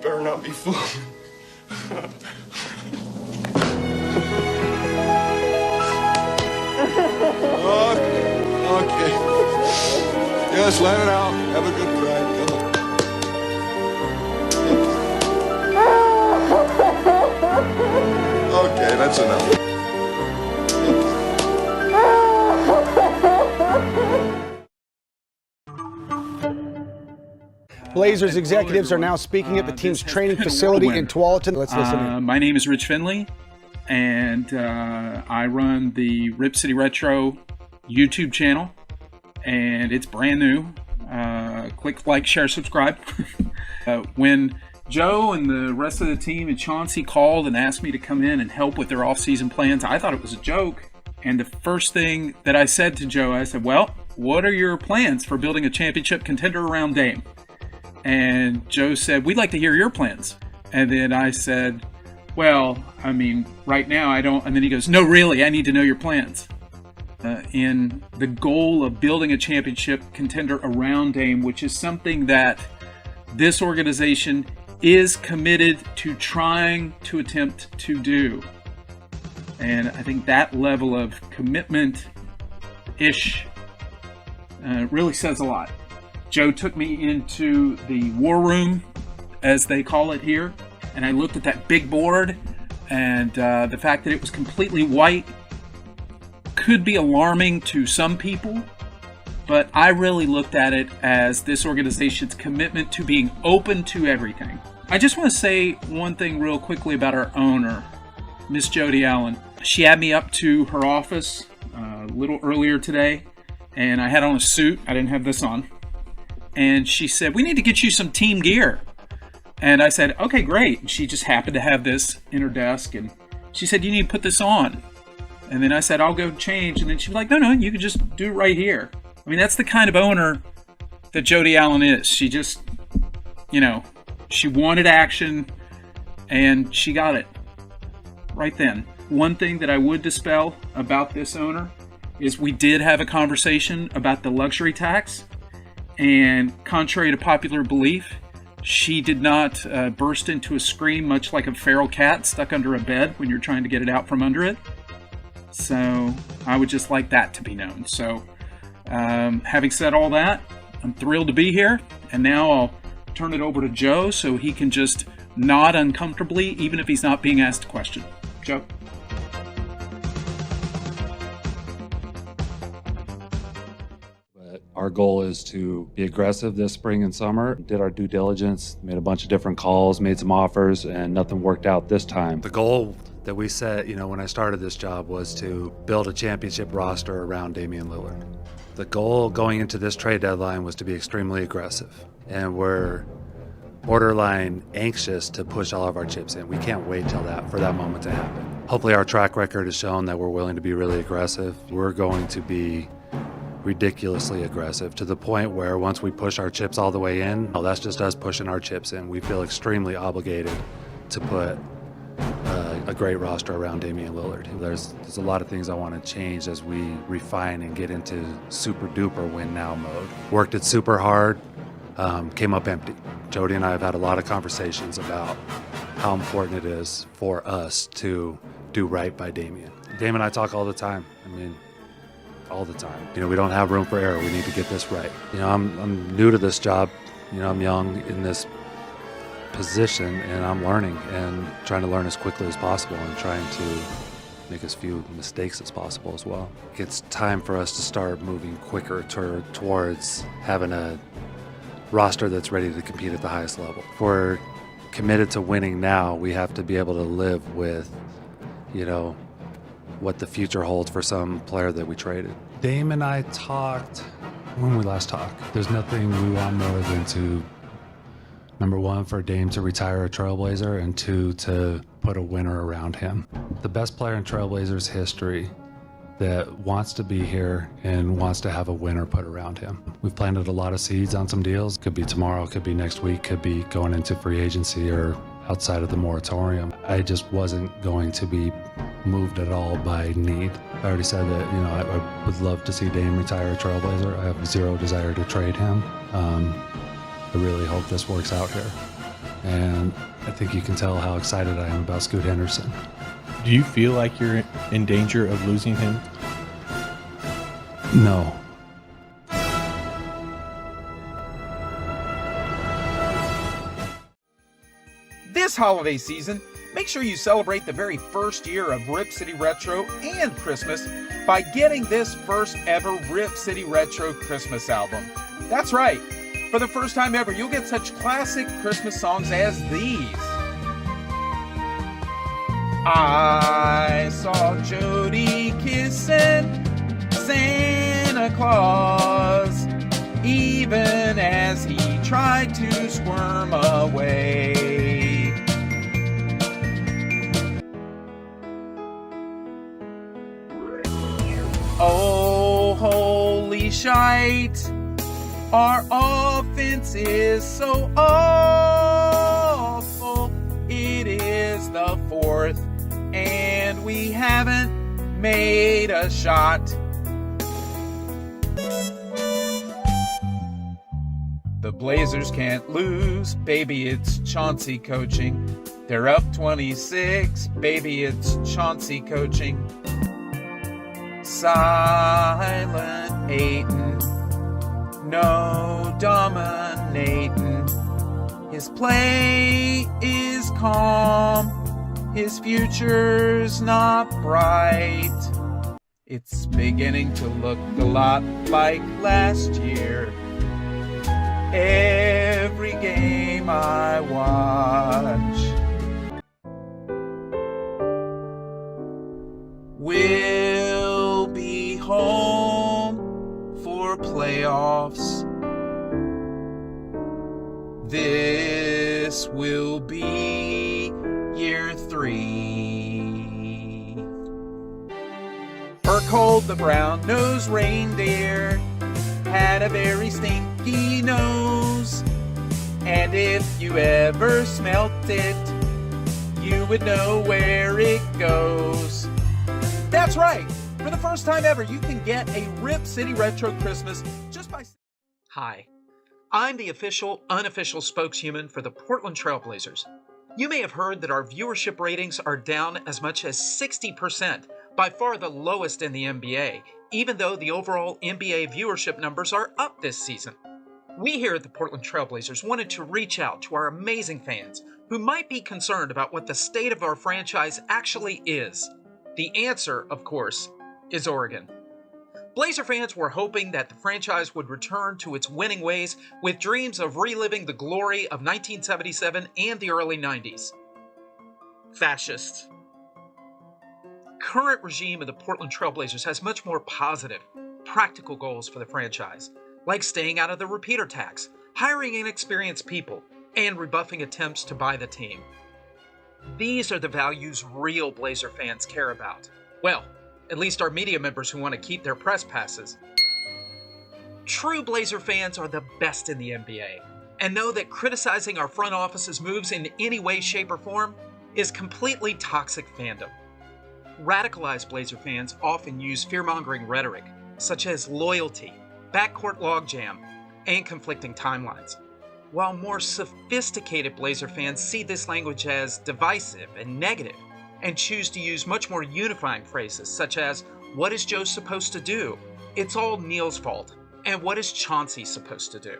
better not be fooling. Okay. Just let it out. Have a good cry. Come on. Okay, that's enough. Blazers executives are now speaking at the team's training facility in Tualatin. Let's listen in. My name is Rich Finley, and I run the Rip City Retro YouTube channel, and it's brand new. Click like, share, subscribe. When Joe and the rest of the team and Chauncey called and asked me to come in and help with their off-season plans, I thought it was a joke. And the first thing that I said to Joe, I said, well, what are your plans for building a championship contender around Dame? And Joe said, we'd like to hear your plans. And then I said, well, I mean, right now I don't. And then he goes, no, really, I need to know your plans. In the goal of building a championship contender around Dame, which is something that this organization is committed to trying to attempt to do. And I think that level of commitment-ish really says a lot. Joe took me into the war room, as they call it here, and I looked at that big board, and the fact that it was completely white could be alarming to some people, but I really looked at it as this organization's commitment to being open to everything. I just want to say one thing real quickly about our owner, Miss Jody Allen. She had me up to her office a little earlier today, and I had on a suit. I didn't have this on. And she said, we need to get you some team gear. And I said, okay, great. And she just happened to have this in her desk. And she said, you need to put this on. And then I said, I'll go change. And then she was like, no, you can just do it right here. I mean, that's the kind of owner that Jody Allen is. She just, she wanted action and she got it right then. One thing that I would dispel about this owner is we did have a conversation about the luxury tax. And contrary to popular belief, she did not burst into a scream much like a feral cat stuck under a bed when you're trying to get it out from under it. So I would just like that to be known. So having said all that, I'm thrilled to be here. And now I'll turn it over to Joe so he can just nod uncomfortably, even if he's not being asked a question. Joe? Our goal is to be aggressive this spring and summer. Did our due diligence, made a bunch of different calls, made some offers, and nothing worked out this time. The goal that we set, when I started this job was to build a championship roster around Damian Lillard. The goal going into this trade deadline was to be extremely aggressive, and we're borderline anxious to push all of our chips in. We can't wait for that moment to happen. Hopefully our track record has shown that we're willing to be really aggressive. We're going to be ridiculously aggressive to the point where once we push our chips all the way in, that's just us pushing our chips in. We feel extremely obligated to put a great roster around Damian Lillard. There's a lot of things I want to change as we refine and get into super duper win now mode. Worked it super hard, came up empty. Jody and I have had a lot of conversations about how important it is for us to do right by Damian. Dame and I talk all the time. All the time. We don't have room for error. We need to get this right. I'm new to this job. I'm young in this position, and I'm learning and trying to learn as quickly as possible and trying to make as few mistakes as possible as well. It's time for us to start moving quicker towards having a roster that's ready to compete at the highest level. If we're committed to winning now, we have to be able to live with, what the future holds for some player that we traded. Dame and I talked when we last talked. There's nothing we want more than to, number one, for Dame to retire a Trailblazer, and two, to put a winner around him. The best player in Trailblazers history that wants to be here and wants to have a winner put around him. We've planted a lot of seeds on some deals. Could be tomorrow, could be next week, could be going into free agency or outside of the moratorium. I just wasn't going to be moved at all by need. I already said that, I would love to see Dame retire a Trailblazer. I have zero desire to trade him. I really hope this works out here. And I think you can tell how excited I am about Scoot Henderson. Do you feel like you're in danger of losing him? No. This holiday season, make sure you celebrate the very first year of Rip City Retro and Christmas by getting this first ever Rip City Retro Christmas album. That's right. For the first time ever, you'll get such classic Christmas songs as these. I saw Jody kissing Santa Claus, even as he tried to squirm away. Oh, holy shite, our offense is so awful. It is the fourth, and we haven't made a shot. The Blazers can't lose, baby, it's Chauncey coaching. They're up 26, baby, it's Chauncey coaching. Silent Aiton, no dominating. His play is calm, his future's not bright. It's beginning to look a lot like last year. Every game I watch, we'll be home for playoffs. This will be year 3. Burkhold the brown-nosed reindeer had a very stinky nose, and if you ever smelt it, you would know where it goes. That's right! For the first time ever, you can get a Rip City Retro Christmas just by... Hi, I'm the official, unofficial spokeshuman for the Portland Trail Blazers. You may have heard that our viewership ratings are down as much as 60%, by far the lowest in the NBA, even though the overall NBA viewership numbers are up this season. We here at the Portland Trail Blazers wanted to reach out to our amazing fans who might be concerned about what the state of our franchise actually is. The answer, of course, is Oregon. Blazer fans were hoping that the franchise would return to its winning ways with dreams of reliving the glory of 1977 and the early 90s. Fascist. Current regime of the Portland Trail Blazers has much more positive, practical goals for the franchise, like staying out of the repeater tax, hiring inexperienced people, and rebuffing attempts to buy the team. These are the values real Blazer fans care about. Well, at least our media members who want to keep their press passes. True Blazer fans are the best in the NBA, and know that criticizing our front office's moves in any way, shape, or form is completely toxic fandom. Radicalized Blazer fans often use fear-mongering rhetoric, such as loyalty, backcourt logjam, and conflicting timelines, while more sophisticated Blazer fans see this language as divisive and negative, and choose to use much more unifying phrases such as, "What is Joe supposed to do?" "It's all Neil's fault," and "What is Chauncey supposed to do?"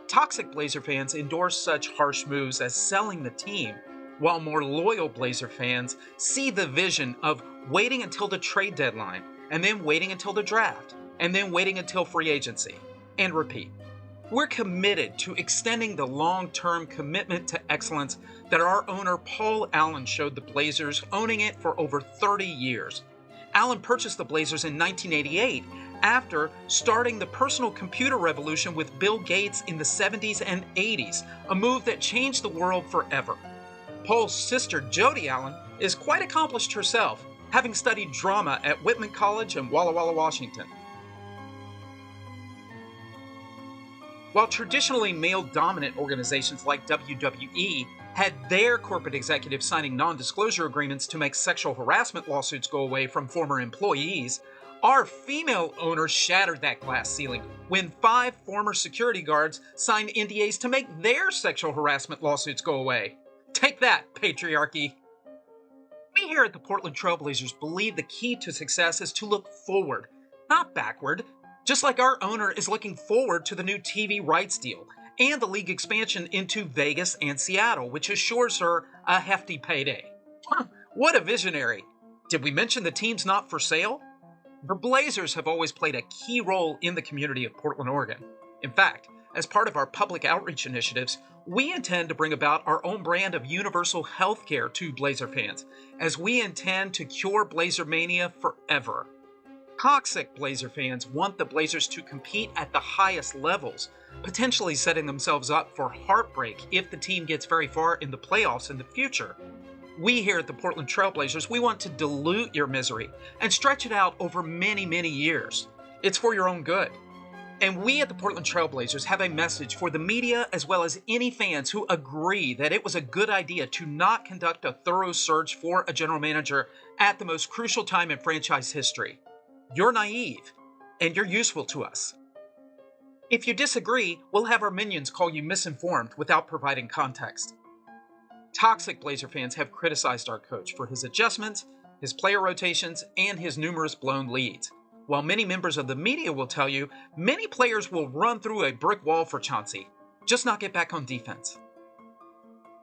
Toxic Blazer fans endorse such harsh moves as selling the team, while more loyal Blazer fans see the vision of waiting until the trade deadline, and then waiting until the draft, and then waiting until free agency, and repeat. We're committed to extending the long-term commitment to excellence that our owner Paul Allen showed the Blazers, owning it for over 30 years. Allen purchased the Blazers in 1988 after starting the personal computer revolution with Bill Gates in the 70s and 80s, a move that changed the world forever. Paul's sister, Jody Allen, is quite accomplished herself, having studied drama at Whitman College in Walla Walla, Washington. While traditionally male-dominant organizations like WWE had their corporate executives signing non-disclosure agreements to make sexual harassment lawsuits go away from former employees, Our female owner shattered that glass ceiling when 5 former security guards signed NDAs to make their sexual harassment lawsuits go away. Take that, patriarchy. We here at the Portland Trailblazers believe the key to success is to look forward, not backward, just like our owner is looking forward to the new TV rights deal and the league expansion into Vegas and Seattle, which assures her a hefty payday. What a visionary. Did we mention the team's not for sale? The Blazers have always played a key role in the community of Portland, Oregon. In fact, as part of our public outreach initiatives, we intend to bring about our own brand of universal health care to Blazer fans, as we intend to cure Blazer mania forever. Toxic Blazer fans want the Blazers to compete at the highest levels, potentially setting themselves up for heartbreak if the team gets very far in the playoffs in the future. We here at the Portland Trailblazers, we want to dilute your misery and stretch it out over many, many years. It's for your own good. And we at the Portland Trailblazers have a message for the media as well as any fans who agree that it was a good idea to not conduct a thorough search for a general manager at the most crucial time in franchise history. You're naive, and you're useful to us. If you disagree, we'll have our minions call you misinformed without providing context. Toxic Blazer fans have criticized our coach for his adjustments, his player rotations, and his numerous blown leads. While many members of the media will tell you, many players will run through a brick wall for Chauncey, just not get back on defense.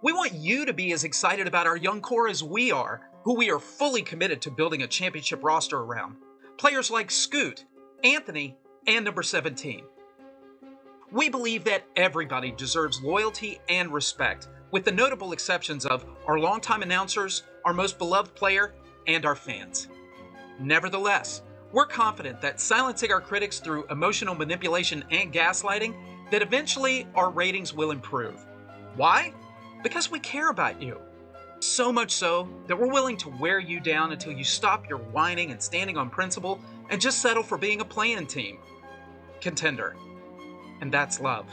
We want you to be as excited about our young core as we are, who we are fully committed to building a championship roster around. Players like Scoot, Anthony, and number 17. We believe that everybody deserves loyalty and respect, with the notable exceptions of our longtime announcers, our most beloved player, and our fans. Nevertheless, we're confident that silencing our critics through emotional manipulation and gaslighting, that eventually our ratings will improve. Why? Because we care about you. So much so that we're willing to wear you down until you stop your whining and standing on principle and just settle for being a play-in team. Contender. And that's love.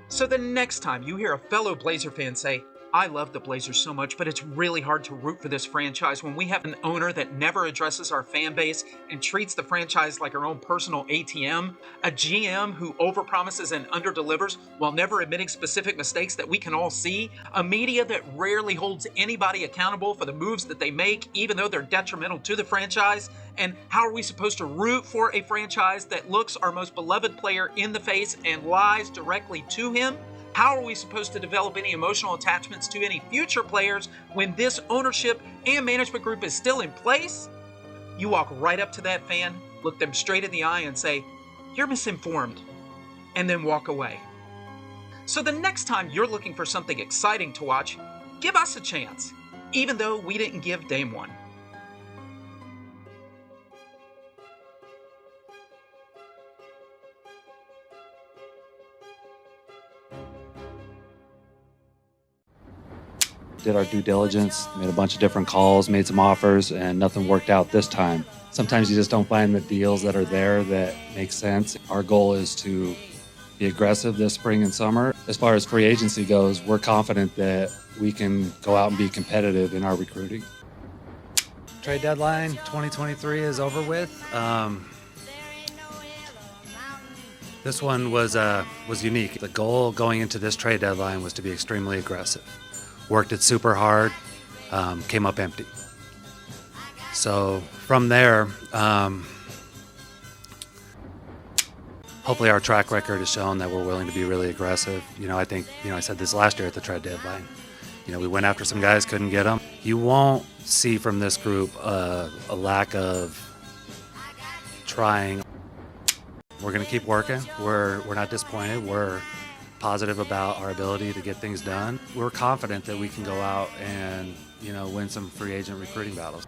So the next time you hear a fellow Blazer fan say, I love the Blazers so much, but it's really hard to root for this franchise when we have an owner that never addresses our fan base and treats the franchise like our own personal ATM, a GM who overpromises and underdelivers while never admitting specific mistakes that we can all see, a media that rarely holds anybody accountable for the moves that they make, even though they're detrimental to the franchise. And how are we supposed to root for a franchise that looks our most beloved player in the face and lies directly to him? How are we supposed to develop any emotional attachments to any future players when this ownership and management group is still in place? You walk right up to that fan, look them straight in the eye and say, you're misinformed, and then walk away. So the next time you're looking for something exciting to watch, give us a chance, even though we didn't give Dame one. Did our due diligence, made a bunch of different calls, made some offers, and nothing worked out this time. Sometimes you just don't find the deals that are there that make sense. Our goal is to be aggressive this spring and summer. As far as free agency goes, we're confident that we can go out and be competitive in our recruiting. Trade deadline 2023 is over with. This one was unique. The goal going into this trade deadline was to be extremely aggressive. Worked it super hard, came up empty. So from there, hopefully our track record has shown that we're willing to be really aggressive. I think, I said this last year at the trade deadline. We went after some guys, couldn't get them. You won't see from this group a lack of trying. We're going to keep working. We're not disappointed. We're positive about our ability to get things done. We're confident that we can go out and, win some free agent recruiting battles.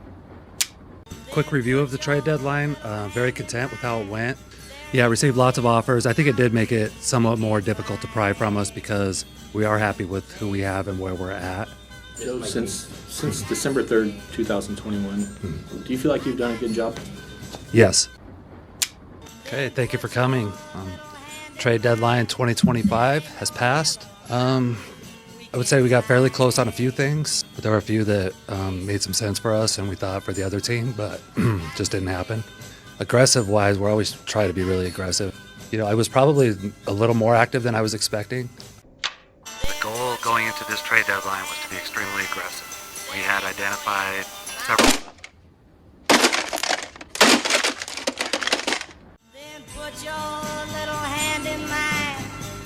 Quick review of the trade deadline. Very content with how it went. Yeah, received lots of offers. I think it did make it somewhat more difficult to pry from us because we are happy with who we have and where we're at. Joe, since December 3rd, 2021, do you feel like you've done a good job? Yes. Okay, thank you for coming. Trade deadline 2025 has passed. I would say we got fairly close on a few things, but there were a few that made some sense for us and we thought for the other team, but just didn't happen. Aggressive-wise, we're always trying to be really aggressive. You know, I was probably a little more active than I was expecting. The goal going into this trade deadline was to be extremely aggressive. We had identified several... Then put your little hand in mine.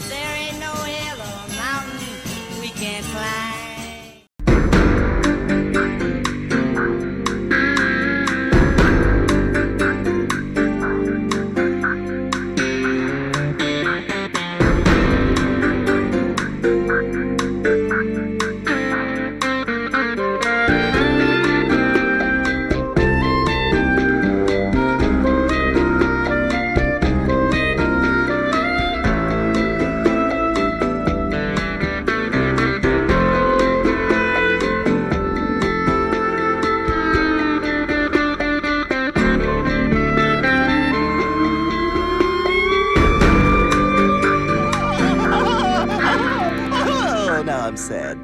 There ain't no hill or mountain we can't climb. Now I'm sad.